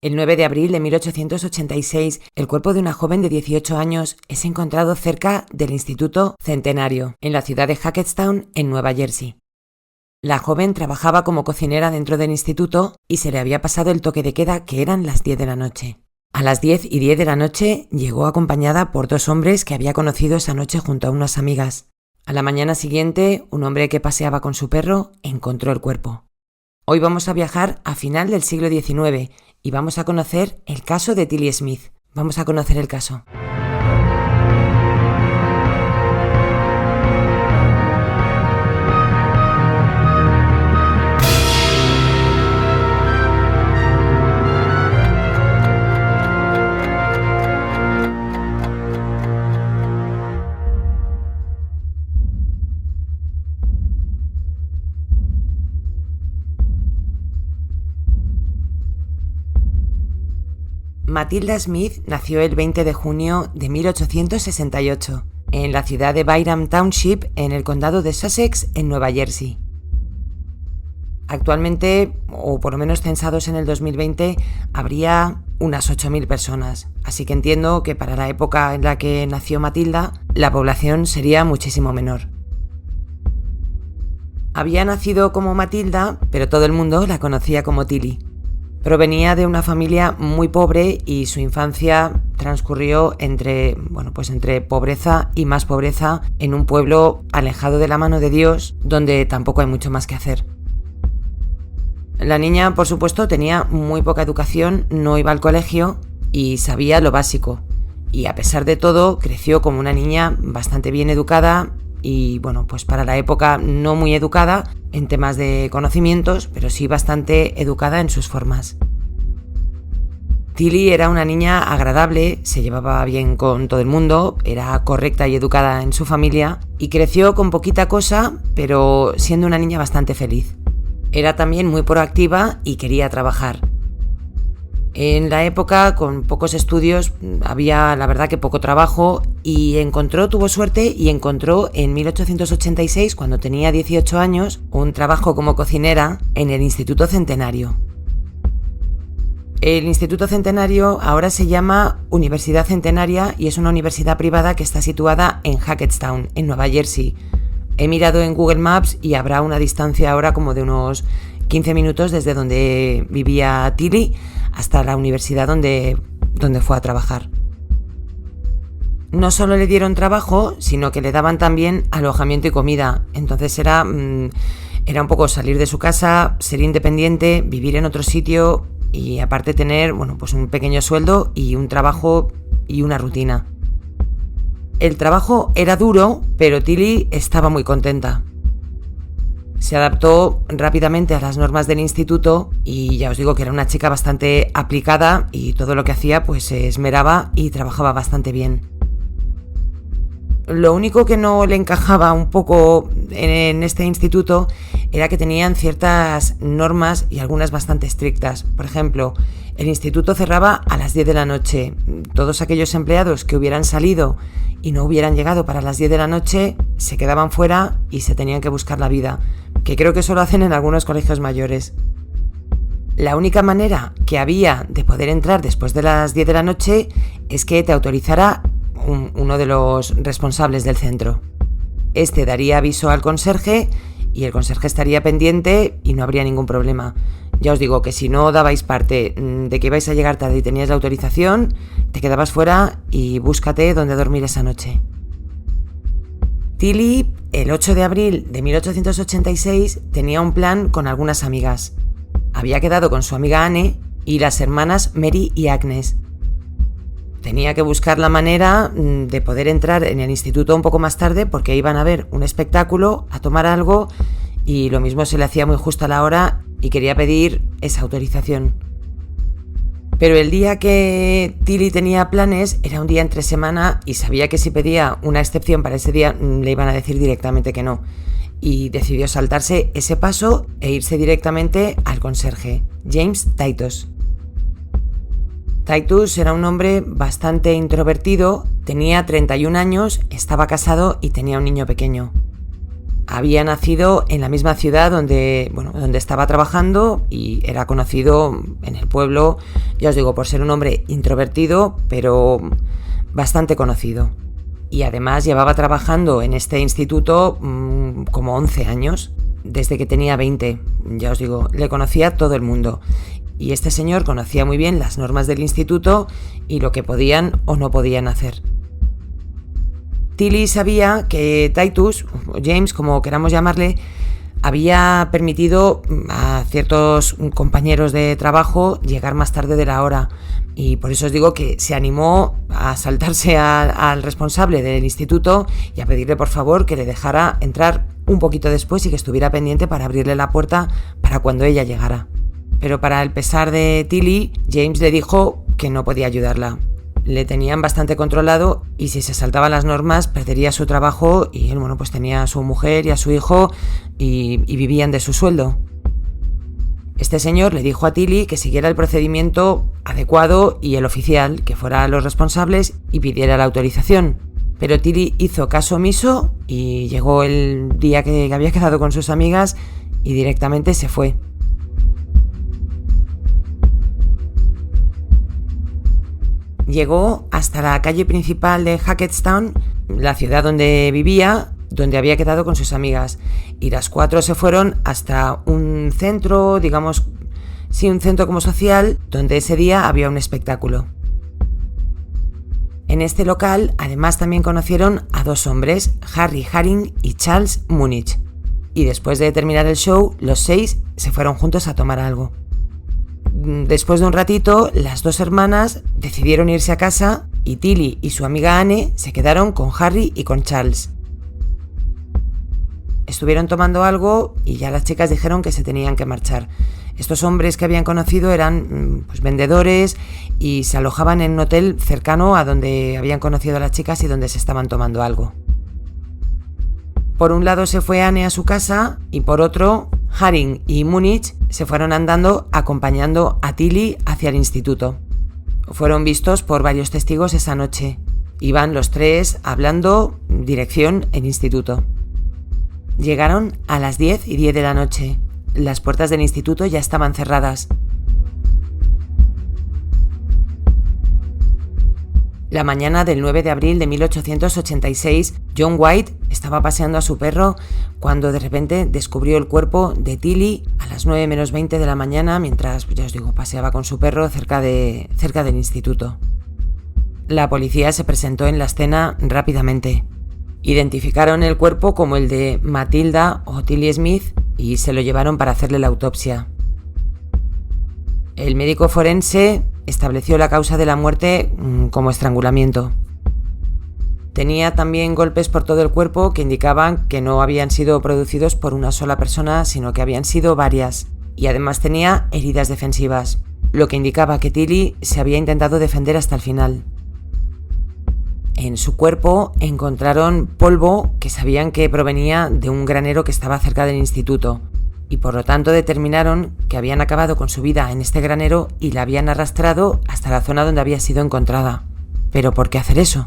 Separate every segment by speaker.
Speaker 1: El 9 de abril de 1886, el cuerpo de una joven de 18 años es encontrado cerca del Instituto Centenario, en la ciudad de Hackettstown, en Nueva Jersey. La joven trabajaba como cocinera dentro del instituto y se le había pasado el toque de queda, que eran las 10 de la noche. A las 10:10 de la noche llegó acompañada por 2 hombres que había conocido esa noche junto a unas amigas. A la mañana siguiente, un hombre que paseaba con su perro encontró el cuerpo. Hoy vamos a viajar a final del siglo XIX y vamos a conocer el caso de Tilly Smith. Vamos a conocer el caso. Matilda Smith nació el 20 de junio de 1868 en la ciudad de Byram Township, en el condado de Sussex, en Nueva Jersey. Actualmente, o por lo menos censados en el 2020, habría unas 8.000 personas, así que entiendo que para la época en la que nació Matilda, la población sería muchísimo menor. Había nacido como Matilda, pero todo el mundo la conocía como Tilly. Provenía de una familia muy pobre y su infancia transcurrió entre pobreza y más pobreza en un pueblo alejado de la mano de Dios, donde tampoco hay mucho más que hacer. La niña, por supuesto, tenía muy poca educación, no iba al colegio y sabía lo básico. Y a pesar de todo, creció como una niña bastante bien educada y, para la época no muy educada en temas de conocimientos, pero sí bastante educada en sus formas. Tilly era una niña agradable, se llevaba bien con todo el mundo, era correcta y educada en su familia y creció con poquita cosa, pero siendo una niña bastante feliz. Era también muy proactiva y quería trabajar. En la época, con pocos estudios, había la verdad que poco trabajo y tuvo suerte y encontró en 1886, cuando tenía 18 años, un trabajo como cocinera en el Instituto Centenario. El Instituto Centenario ahora se llama Universidad Centenaria y es una universidad privada que está situada en Hackettstown, en Nueva Jersey. He mirado en Google Maps y habrá una distancia ahora como de unos 15 minutos desde donde vivía Tilly hasta la universidad donde fue a trabajar. No solo le dieron trabajo, sino que le daban también alojamiento y comida. Entonces era un poco salir de su casa, ser independiente, vivir en otro sitio y aparte tener un pequeño sueldo y un trabajo y una rutina. El trabajo era duro, pero Tilly estaba muy contenta. Se adaptó rápidamente a las normas del instituto y ya os digo que era una chica bastante aplicada y todo lo que hacía se esmeraba y trabajaba bastante bien. Lo único que no le encajaba un poco en este instituto era que tenían ciertas normas y algunas bastante estrictas. Por ejemplo, el instituto cerraba a las 10 de la noche. Todos aquellos empleados que hubieran salido y no hubieran llegado para las 10 de la noche se quedaban fuera y se tenían que buscar la vida, que creo que eso lo hacen en algunos colegios mayores. La única manera que había de poder entrar después de las 10 de la noche es que te autorizara uno de los responsables del centro. Este daría aviso al conserje y el conserje estaría pendiente y no habría ningún problema. Ya os digo que si no dabais parte de que ibais a llegar tarde y tenías la autorización, te quedabas fuera y búscate dónde dormir esa noche. Tilly, el 8 de abril de 1886, tenía un plan con algunas amigas. Había quedado con su amiga Anne y las hermanas Mary y Agnes. Tenía que buscar la manera de poder entrar en el instituto un poco más tarde porque iban a ver un espectáculo, a tomar algo y lo mismo se le hacía muy justa la hora y quería pedir esa autorización. Pero el día que Tilly tenía planes era un día entre semana y sabía que si pedía una excepción para ese día le iban a decir directamente que no. Y decidió saltarse ese paso e irse directamente al conserje, James Titus. Titus era un hombre bastante introvertido, tenía 31 años, estaba casado y tenía un niño pequeño. Había nacido en la misma ciudad donde estaba trabajando y era conocido en el pueblo, ya os digo, por ser un hombre introvertido, pero bastante conocido. Y además llevaba trabajando en este instituto como 11 años, desde que tenía 20, ya os digo, le conocía todo el mundo. Y este señor conocía muy bien las normas del instituto y lo que podían o no podían hacer. Tilly sabía que Titus, o James, como queramos llamarle, había permitido a ciertos compañeros de trabajo llegar más tarde de la hora. Y por eso os digo que se animó a saltarse al responsable del instituto y a pedirle por favor que le dejara entrar un poquito después y que estuviera pendiente para abrirle la puerta para cuando ella llegara. Pero para el pesar de Tilly, James le dijo que no podía ayudarla. Le tenían bastante controlado y si se saltaban las normas perdería su trabajo y él, pues tenía a su mujer y a su hijo y vivían de su sueldo. Este señor le dijo a Tilly que siguiera el procedimiento adecuado y el oficial, que fuera a los responsables y pidiera la autorización. Pero Tilly hizo caso omiso y llegó el día que había quedado con sus amigas y directamente se fue. Llegó hasta la calle principal de Hackettstown, la ciudad donde vivía, donde había quedado con sus amigas. Y las 4 se fueron hasta un centro, un centro como social, donde ese día había un espectáculo. En este local, además, también conocieron a 2 hombres, Harry Haring y Charles Munich. Y después de terminar el show, los 6 se fueron juntos a tomar algo. Después de un ratito, las 2 hermanas decidieron irse a casa y Tilly y su amiga Anne se quedaron con Harry y con Charles. Estuvieron tomando algo y ya las chicas dijeron que se tenían que marchar. Estos hombres que habían conocido eran vendedores y se alojaban en un hotel cercano a donde habían conocido a las chicas y donde se estaban tomando algo. Por un lado se fue Anne a su casa y por otro, Haring y Munich se fueron andando acompañando a Tilly hacia el instituto. Fueron vistos por varios testigos esa noche. Iban los 3 hablando dirección el instituto. Llegaron a las 10:10 de la noche. Las puertas del instituto ya estaban cerradas. La mañana del 9 de abril de 1886, John White estaba paseando a su perro cuando de repente descubrió el cuerpo de Tilly a las 9 menos 20 de la mañana mientras, paseaba con su perro cerca del instituto. La policía se presentó en la escena rápidamente. Identificaron el cuerpo como el de Matilda o Tilly Smith y se lo llevaron para hacerle la autopsia. El médico forense estableció la causa de la muerte como estrangulamiento. Tenía también golpes por todo el cuerpo que indicaban que no habían sido producidos por una sola persona, sino que habían sido varias. Y además tenía heridas defensivas, lo que indicaba que Tilly se había intentado defender hasta el final. En su cuerpo encontraron polvo que sabían que provenía de un granero que estaba cerca del instituto. Y por lo tanto determinaron que habían acabado con su vida en este granero y la habían arrastrado hasta la zona donde había sido encontrada. ¿Pero por qué hacer eso?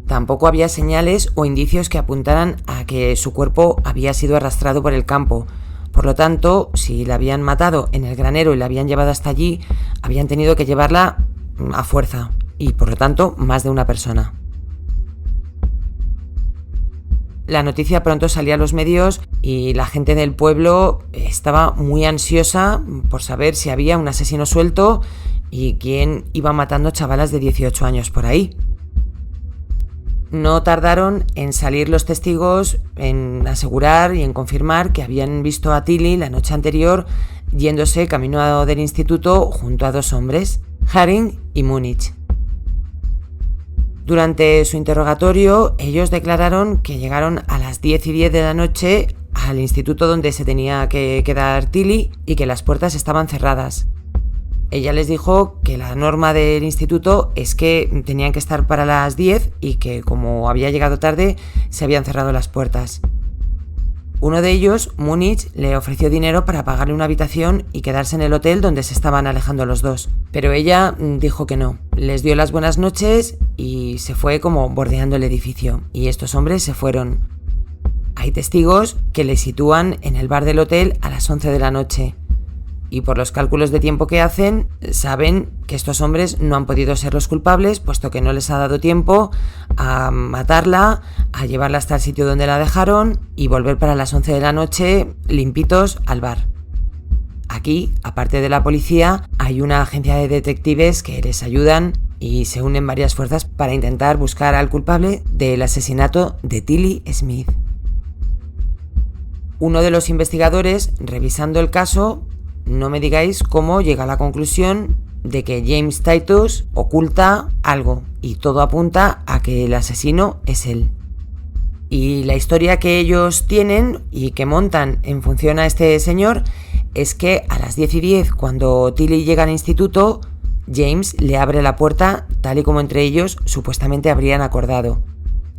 Speaker 1: Tampoco había señales o indicios que apuntaran a que su cuerpo había sido arrastrado por el campo. Por lo tanto, si la habían matado en el granero y la habían llevado hasta allí, habían tenido que llevarla a fuerza y por lo tanto más de una persona. La noticia pronto salía a los medios y la gente del pueblo estaba muy ansiosa por saber si había un asesino suelto y quién iba matando chavalas de 18 años por ahí. No tardaron en salir los testigos en asegurar y en confirmar que habían visto a Tilly la noche anterior yéndose camino del instituto junto a 2 hombres, Haring y Munich. Durante su interrogatorio, ellos declararon que llegaron a las 10:10 de la noche al instituto donde se tenía que quedar Tilly y que las puertas estaban cerradas. Ella les dijo que la norma del instituto es que tenían que estar para las 10 y que como había llegado tarde, se habían cerrado las puertas. Uno de ellos, Munich, le ofreció dinero para pagarle una habitación y quedarse en el hotel donde se estaban alejando los 2. Pero ella dijo que no. Les dio las buenas noches y se fue como bordeando el edificio. Y estos hombres se fueron. Hay testigos que le sitúan en el bar del hotel a las 11 de la noche. Y por los cálculos de tiempo que hacen, saben que estos hombres no han podido ser los culpables, puesto que no les ha dado tiempo a matarla, a llevarla hasta el sitio donde la dejaron y volver para las 11 de la noche limpitos al bar. Aquí, aparte de la policía, hay una agencia de detectives que les ayudan y se unen varias fuerzas para intentar buscar al culpable del asesinato de Tilly Smith. Uno de los investigadores, revisando el caso, no me digáis cómo llega a la conclusión de que James Titus oculta algo y todo apunta a que el asesino es él. Y la historia que ellos tienen y que montan en función a este señor es que a las 10:10, cuando Tilly llega al instituto, James le abre la puerta tal y como entre ellos supuestamente habrían acordado.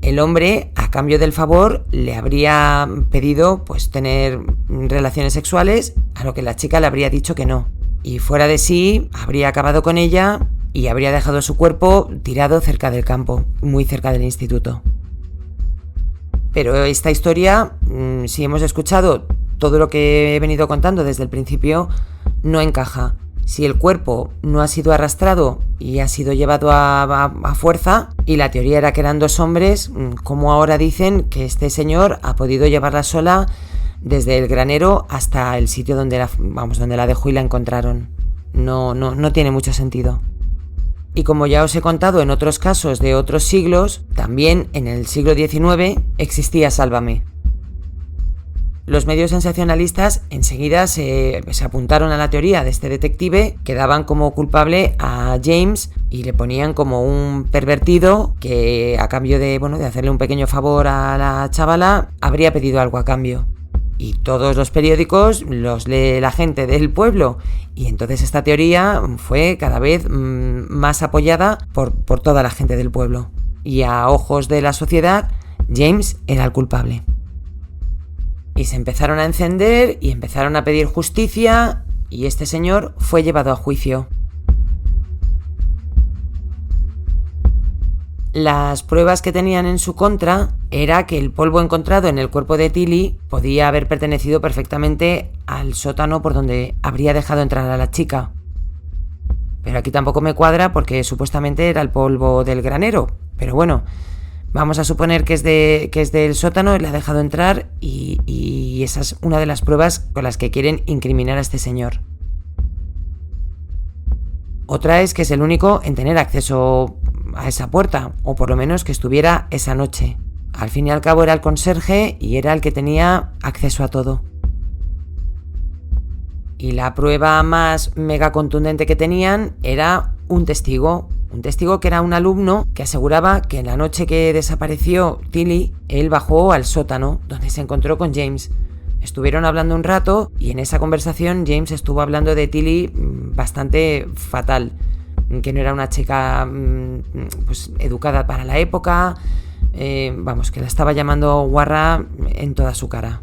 Speaker 1: El hombre, a cambio del favor, le habría pedido tener relaciones sexuales, a lo que la chica le habría dicho que no. Y fuera de sí, habría acabado con ella y habría dejado su cuerpo tirado cerca del campo, muy cerca del instituto. Pero esta historia, si hemos escuchado todo lo que he venido contando desde el principio, no encaja. Si el cuerpo no ha sido arrastrado y ha sido llevado a fuerza, y la teoría era que eran dos hombres, ¿cómo ahora dicen que este señor ha podido llevarla sola desde el granero hasta el sitio donde la dejó y la encontraron? No tiene mucho sentido. Y como ya os he contado en otros casos de otros siglos, también en el siglo XIX existía Sálvame. Los medios sensacionalistas enseguida se apuntaron a la teoría de este detective que daban como culpable a James y le ponían como un pervertido que a cambio de hacerle un pequeño favor a la chavala habría pedido algo a cambio. Y todos los periódicos los lee la gente del pueblo y entonces esta teoría fue cada vez más apoyada por toda la gente del pueblo. Y a ojos de la sociedad, James era el culpable. Y se empezaron a encender y empezaron a pedir justicia y este señor fue llevado a juicio. Las pruebas que tenían en su contra era que el polvo encontrado en el cuerpo de Tilly podía haber pertenecido perfectamente al sótano por donde habría dejado entrar a la chica. Pero aquí tampoco me cuadra porque supuestamente era el polvo del granero. Pero bueno, vamos a suponer que es del sótano, le ha dejado entrar y esa es una de las pruebas con las que quieren incriminar a este señor. Otra es que es el único en tener acceso a esa puerta, o por lo menos que estuviera esa noche. Al fin y al cabo era el conserje y era el que tenía acceso a todo. Y la prueba más mega contundente que tenían era un testigo que era un alumno que aseguraba que en la noche que desapareció Tilly, él bajó al sótano donde se encontró con James. Estuvieron hablando un rato y en esa conversación James estuvo hablando de Tilly bastante fatal, que no era una chica educada para la época, que la estaba llamando guarra en toda su cara.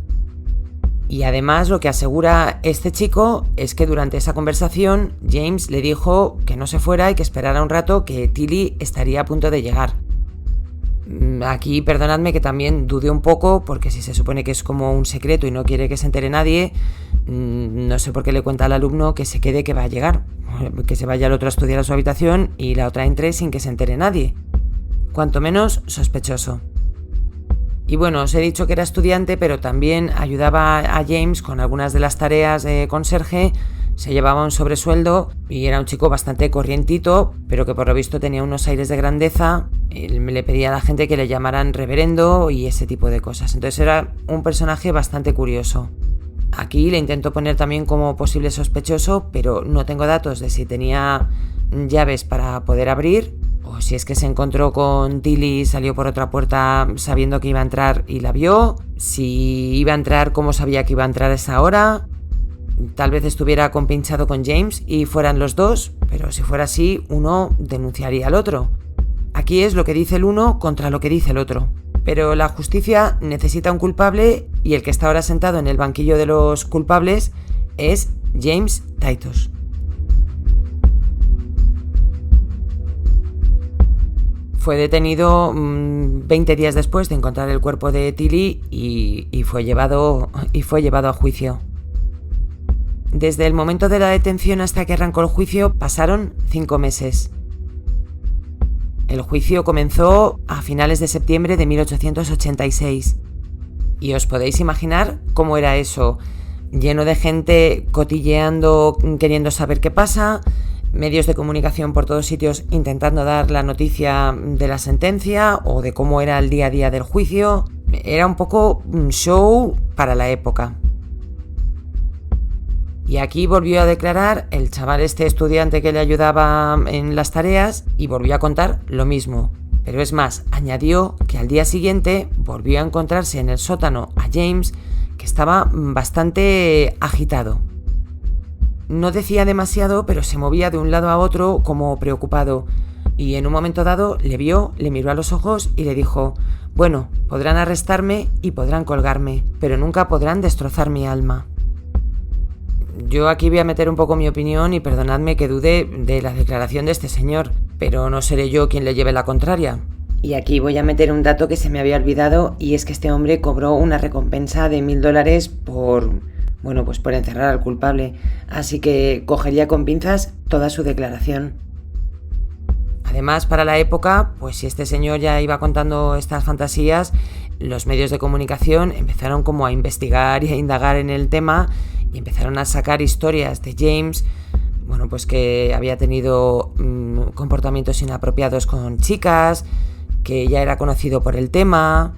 Speaker 1: Y además lo que asegura este chico es que durante esa conversación James le dijo que no se fuera y que esperara un rato, que Tilly estaría a punto de llegar. Aquí perdonadme que también dudé un poco, porque si se supone que es como un secreto y no quiere que se entere nadie, no sé por qué le cuenta al alumno que se quede, que va a llegar, que se vaya el otro a estudiar a su habitación y la otra entre sin que se entere nadie. Cuanto menos sospechoso. Y bueno, os he dicho que era estudiante, pero también ayudaba a James con algunas de las tareas de conserje, se llevaba un sobresueldo y era un chico bastante corrientito, pero que por lo visto tenía unos aires de grandeza. Él le pedía a la gente que le llamaran reverendo y ese tipo de cosas. Entonces era un personaje bastante curioso. Aquí le intento poner también como posible sospechoso, pero no tengo datos de si tenía llaves para poder abrir, o si es que se encontró con Tilly y salió por otra puerta sabiendo que iba a entrar y la vio, si iba a entrar, cómo sabía que iba a entrar a esa hora. Tal vez estuviera compinchado con James y fueran los dos, pero si fuera así, uno denunciaría al otro. Aquí es lo que dice el uno contra lo que dice el otro. Pero la justicia necesita un culpable y el que está ahora sentado en el banquillo de los culpables es James Titus. Fue detenido 20 días después de encontrar el cuerpo de Tilly y fue llevado a juicio. Desde el momento de la detención hasta que arrancó el juicio pasaron 5 meses. El juicio comenzó a finales de septiembre de 1886. Y os podéis imaginar cómo era eso, lleno de gente cotilleando, queriendo saber qué pasa, medios de comunicación por todos sitios intentando dar la noticia de la sentencia o de cómo era el día a día del juicio. Era un poco un show para la época. Y aquí volvió a declarar el chaval estudiante que le ayudaba en las tareas y volvió a contar lo mismo. Pero es más, añadió que al día siguiente volvió a encontrarse en el sótano a James, que estaba bastante agitado. No decía demasiado, pero se movía de un lado a otro como preocupado. Y en un momento dado le vio, le miró a los ojos y le dijo: «Bueno, podrán arrestarme y podrán colgarme, pero nunca podrán destrozar mi alma». Yo aquí voy a meter un poco mi opinión y perdonadme que dude de la declaración de este señor, pero no seré yo quien le lleve la contraria. Y aquí voy a meter un dato que se me había olvidado, y es que este hombre cobró una recompensa de $1000 por encerrar al culpable, así que cogería con pinzas toda su declaración. Además, para la época, pues si este señor ya iba contando estas fantasías, los medios de comunicación empezaron como a investigar y a indagar en el tema y empezaron a sacar historias de James, pues que había tenido comportamientos inapropiados con chicas, que ya era conocido por el tema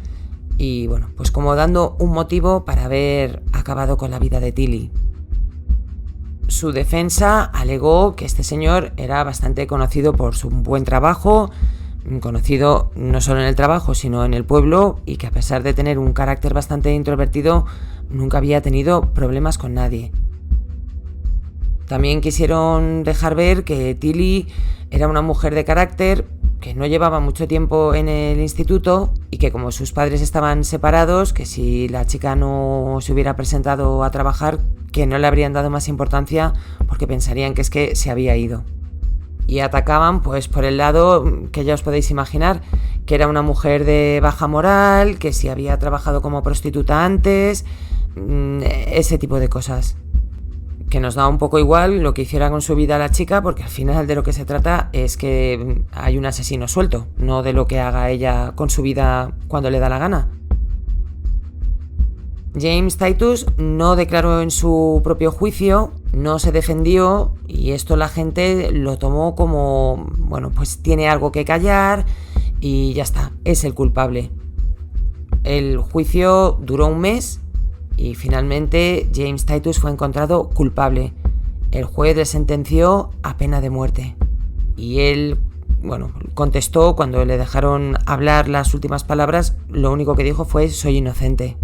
Speaker 1: y pues como dando un motivo para haber acabado con la vida de Tilly. Su defensa alegó que este señor era bastante conocido por su buen trabajo, conocido no solo en el trabajo sino en el pueblo, y que a pesar de tener un carácter bastante introvertido nunca había tenido problemas con nadie. También quisieron dejar ver que Tilly era una mujer de carácter, que no llevaba mucho tiempo en el instituto y que como sus padres estaban separados, que si la chica no se hubiera presentado a trabajar, que no le habrían dado más importancia porque pensarían que es que se había ido. Y atacaban pues por el lado que ya os podéis imaginar, que era una mujer de baja moral, que si había trabajado como prostituta antes, ese tipo de cosas. Que nos da un poco igual lo que hiciera con su vida la chica, porque al final de lo que se trata es que hay un asesino suelto, no de lo que haga ella con su vida cuando le da la gana. James Titus no declaró en su propio juicio, no se defendió, y esto la gente lo tomó como, pues tiene algo que callar y ya está, es el culpable. El juicio duró un mes y finalmente James Titus fue encontrado culpable. El juez le sentenció a pena de muerte. Y él, contestó cuando le dejaron hablar las últimas palabras, lo único que dijo fue: «Soy inocente».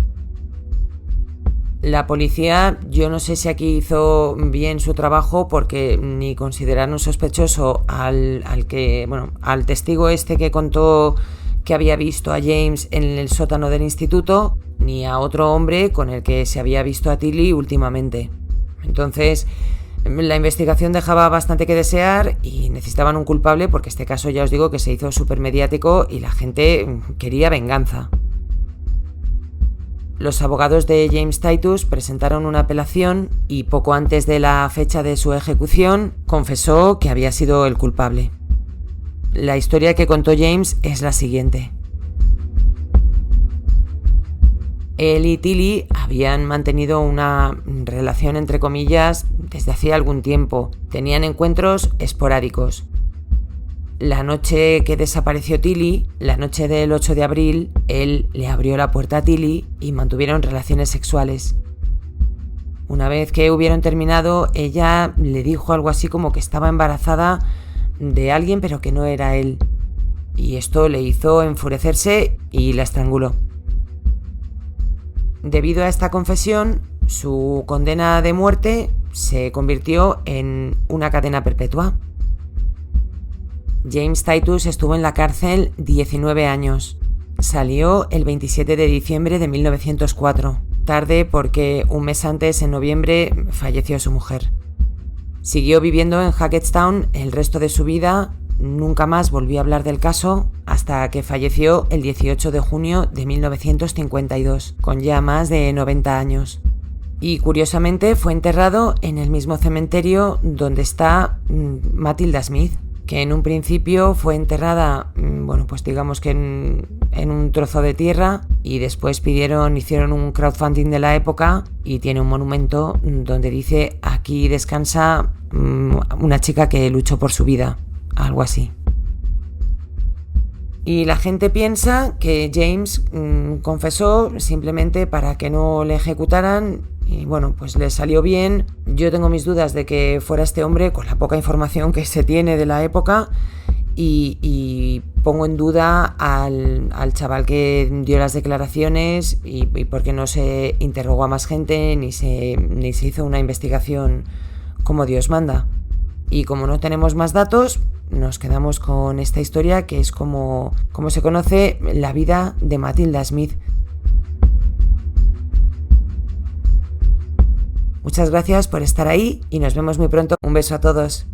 Speaker 1: La policía, yo no sé si aquí hizo bien su trabajo, porque ni consideraron sospechoso al testigo que contó que había visto a James en el sótano del instituto, ni a otro hombre con el que se había visto a Tilly últimamente. Entonces, la investigación dejaba bastante que desear y necesitaban un culpable, porque este caso ya os digo que se hizo súper mediático y la gente quería venganza. Los abogados de James Titus presentaron una apelación y poco antes de la fecha de su ejecución confesó que había sido el culpable. La historia que contó James es la siguiente. Él y Tilly habían mantenido una relación entre comillas desde hacía algún tiempo. Tenían encuentros esporádicos. La noche que desapareció Tilly, la noche del 8 de abril, él le abrió la puerta a Tilly y mantuvieron relaciones sexuales. Una vez que hubieron terminado, ella le dijo algo así como que estaba embarazada de alguien pero que no era él. Y esto le hizo enfurecerse y la estranguló. Debido a esta confesión, su condena de muerte se convirtió en una cadena perpetua. James Titus estuvo en la cárcel 19 años. Salió el 27 de diciembre de 1904, tarde porque un mes antes, en noviembre, falleció su mujer. Siguió viviendo en Hackettstown el resto de su vida nunca más volvió a hablar del caso hasta que falleció el 18 de junio de 1952, con ya más de 90 años. Y curiosamente fue enterrado en el mismo cementerio donde está Matilda Smith, que en un principio fue enterrada, pues digamos que en un trozo de tierra, y después hicieron un crowdfunding de la época y tiene un monumento donde dice: aquí descansa una chica que luchó por su vida, algo así. Y la gente piensa que James confesó simplemente para que no le ejecutaran y pues le salió bien. Yo tengo mis dudas de que fuera este hombre, con la poca información que se tiene de la época, y pongo en duda al chaval que dio las declaraciones y porque no se interrogó a más gente ni se hizo una investigación como Dios manda. Y como no tenemos más datos, nos quedamos con esta historia, que es como se conoce la vida de Matilda Smith. Muchas gracias por estar ahí y nos vemos muy pronto. Un beso a todos.